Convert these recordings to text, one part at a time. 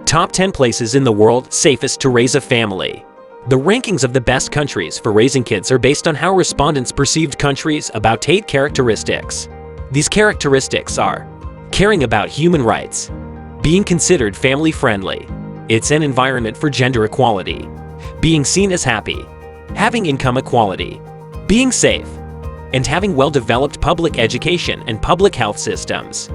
Top 10 places in the world safest to raise a family. The rankings of the best countries for raising kids are based on how respondents perceived countries about 8 characteristics. These characteristics are: caring about human rights, being considered family-friendly, it's an environment for gender equality, being seen as happy, having income equality, being safe, and having well-developed public education and public health systems.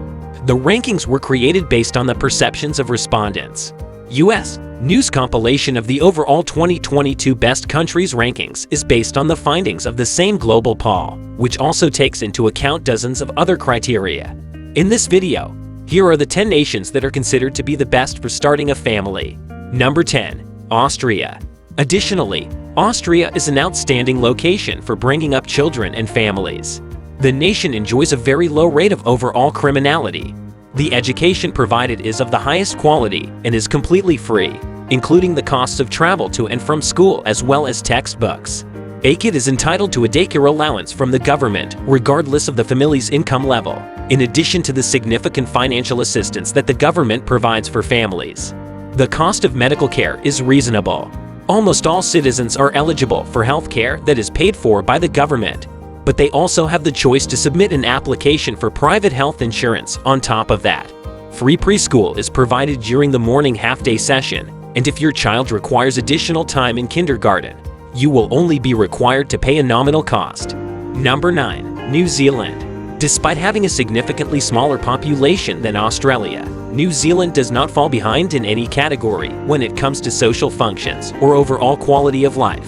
The rankings were created based on the perceptions of respondents. U.S. News compilation of the overall 2022 Best Countries rankings is based on the findings of the same global poll, which also takes into account dozens of other criteria. In this video, here are the 10 nations that are considered to be the best for starting a family. Number 10. Austria. Additionally, Austria is an outstanding location for bringing up children and families. The nation enjoys a very low rate of overall criminality. The education provided is of the highest quality and is completely free, including the costs of travel to and from school as well as textbooks. A kid is entitled to a daycare allowance from the government regardless of the family's income level, in addition to the significant financial assistance that the government provides for families. The cost of medical care is reasonable. Almost all citizens are eligible for health care that is paid for by the government, but they also have the choice to submit an application for private health insurance on top of that. Free preschool is provided during the morning half-day session, and if your child requires additional time in kindergarten, you will only be required to pay a nominal cost. Number 9. New Zealand. Despite having a significantly smaller population than Australia, New Zealand does not fall behind in any category when it comes to social functions or overall quality of life.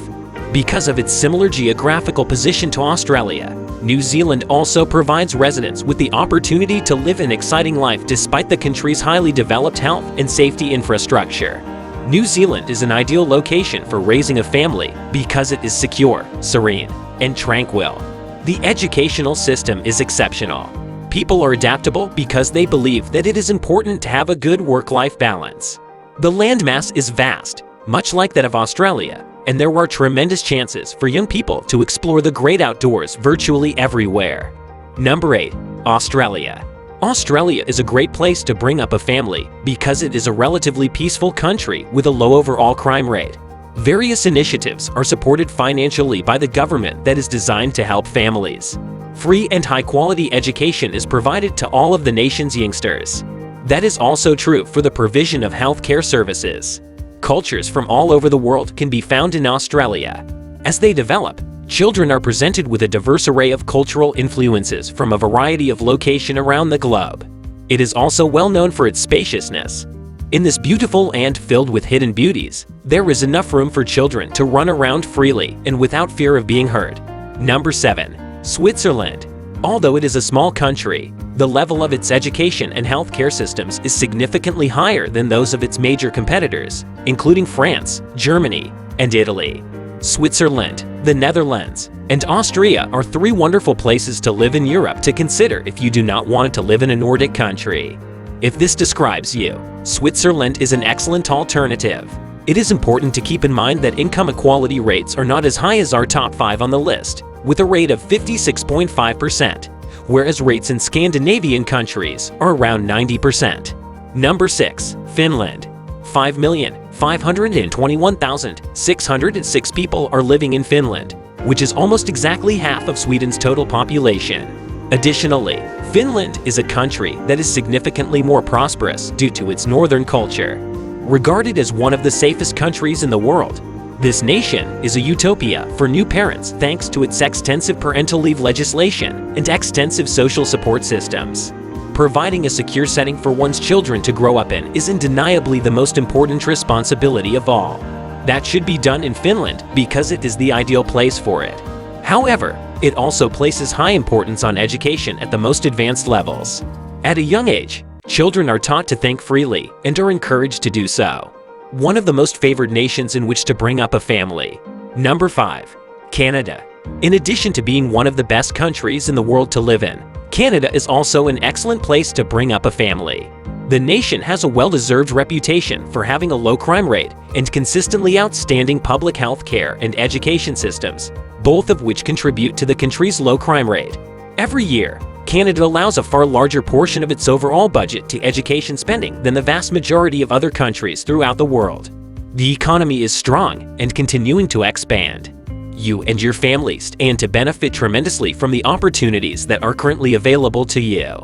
Because of its similar geographical position to Australia, New Zealand also provides residents with the opportunity to live an exciting life despite the country's highly developed health and safety infrastructure. New Zealand is an ideal location for raising a family because it is secure, serene, and tranquil. The educational system is exceptional. People are adaptable because they believe that it is important to have a good work-life balance. The landmass is vast, much like that of Australia, and there are tremendous chances for young people to explore the great outdoors virtually everywhere. Number 8. Australia. Australia is a great place to bring up a family because it is a relatively peaceful country with a low overall crime rate. Various initiatives are supported financially by the government that is designed to help families. Free and high-quality education is provided to all of the nation's youngsters. That is also true for the provision of health care services. Cultures from all over the world can be found in Australia. As they develop, children are presented with a diverse array of cultural influences from a variety of locations around the globe. It is also well known for its spaciousness. In this beautiful and filled with hidden beauties, there is enough room for children to run around freely and without fear of being hurt. Number 7. Switzerland. Although it is a small country, the level of its education and healthcare systems is significantly higher than those of its major competitors, including France, Germany, and Italy. Switzerland, the Netherlands, and Austria are 3 wonderful places to live in Europe to consider if you do not want to live in a Nordic country. If this describes you, Switzerland is an excellent alternative. It is important to keep in mind that income equality rates are not as high as our top 5 on the list, with a rate of 56.5%, whereas rates in Scandinavian countries are around 90%. Number 6. Finland. 5,521,606 people are living in Finland, which is almost exactly half of Sweden's total population. Additionally, Finland is a country that is significantly more prosperous due to its northern culture. Regarded as one of the safest countries in the world, this nation is a utopia for new parents thanks to its extensive parental leave legislation and extensive social support systems. Providing a secure setting for one's children to grow up in is undeniably the most important responsibility of all. That should be done in Finland because it is the ideal place for it. However, it also places high importance on education at the most advanced levels. At a young age, children are taught to think freely and are encouraged to do so. One of the most favored nations in which to bring up a family. Number 5. Canada. In addition to being one of the best countries in the world to live in, Canada is also an excellent place to bring up a family. The nation has a well-deserved reputation for having a low crime rate and consistently outstanding public health care and education systems, both of which contribute to the country's low crime rate. Every year, Canada allows a far larger portion of its overall budget to education spending than the vast majority of other countries throughout the world. The economy is strong and continuing to expand. You and your family stand to benefit tremendously from the opportunities that are currently available to you.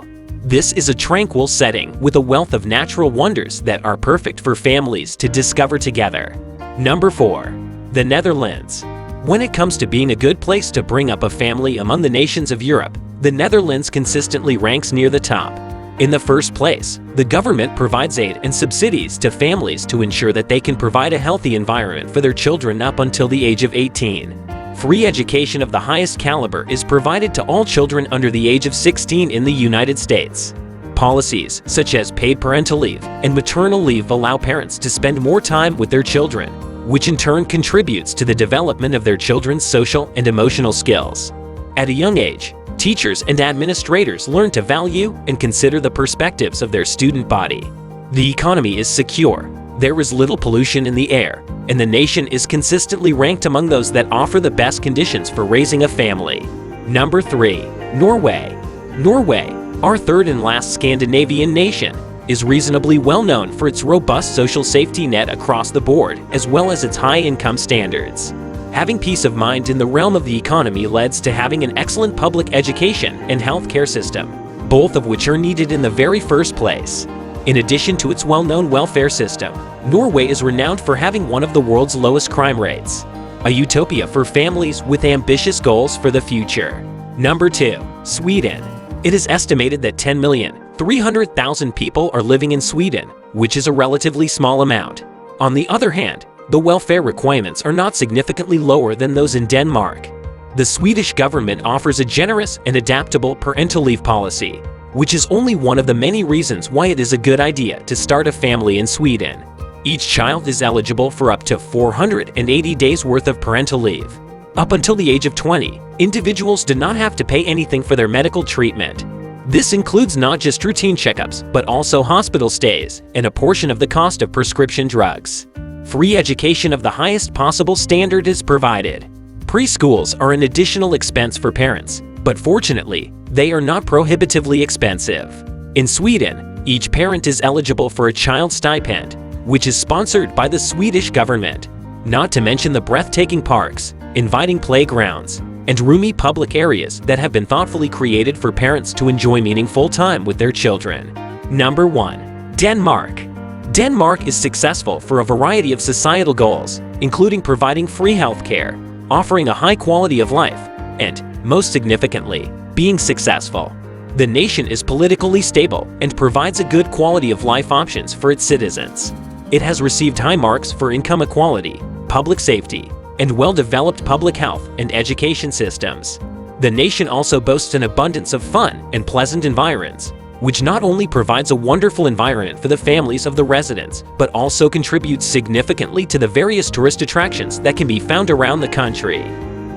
This is a tranquil setting with a wealth of natural wonders that are perfect for families to discover together. Number 4. The Netherlands. When it comes to being a good place to bring up a family among the nations of Europe, the Netherlands consistently ranks near the top. In the first place, the government provides aid and subsidies to families to ensure that they can provide a healthy environment for their children up until the age of 18. Free education of the highest caliber is provided to all children under the age of 16 in the United States. Policies such as paid parental leave and maternal leave allow parents to spend more time with their children, which in turn contributes to the development of their children's social and emotional skills. At a young age, teachers and administrators learn to value and consider the perspectives of their student body. The economy is secure, there is little pollution in the air, and the nation is consistently ranked among those that offer the best conditions for raising a family. Number 3. Norway. Norway, our third and last Scandinavian nation, is reasonably well known for its robust social safety net across the board as well as its high income standards. Having peace of mind in the realm of the economy leads to having an excellent public education and healthcare system, both of which are needed in the very first place. In addition to its well-known welfare system, Norway is renowned for having one of the world's lowest crime rates, a utopia for families with ambitious goals for the future. Number 2. Sweden. It is estimated that 10,300,000 people are living in Sweden, which is a relatively small amount. On the other hand, the welfare requirements are not significantly lower than those in Denmark. The Swedish government offers a generous and adaptable parental leave policy, which is only one of the many reasons why it is a good idea to start a family in Sweden. Each child is eligible for up to 480 days worth of parental leave. Up until the age of 20, individuals do not have to pay anything for their medical treatment. This includes not just routine checkups, but also hospital stays and a portion of the cost of prescription drugs. Free education of the highest possible standard is provided. Preschools are an additional expense for parents, but fortunately, they are not prohibitively expensive. In Sweden, each parent is eligible for a child stipend, which is sponsored by the Swedish government. Not to mention the breathtaking parks, inviting playgrounds, and roomy public areas that have been thoughtfully created for parents to enjoy meaningful time with their children. Number 1. Denmark. Denmark is successful for a variety of societal goals, including providing free healthcare, offering a high quality of life, and, most significantly, being successful. The nation is politically stable and provides a good quality of life options for its citizens. It has received high marks for income equality, public safety, and well-developed public health and education systems. The nation also boasts an abundance of fun and pleasant environs, which not only provides a wonderful environment for the families of the residents, but also contributes significantly to the various tourist attractions that can be found around the country.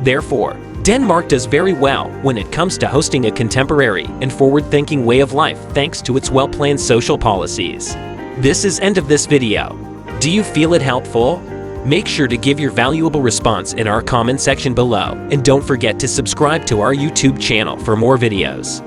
Therefore, Denmark does very well when it comes to hosting a contemporary and forward-thinking way of life thanks to its well-planned social policies. This is end of this video. Do you feel it helpful? Make sure to give your valuable response in our comment section below, and don't forget to subscribe to our YouTube channel for more videos.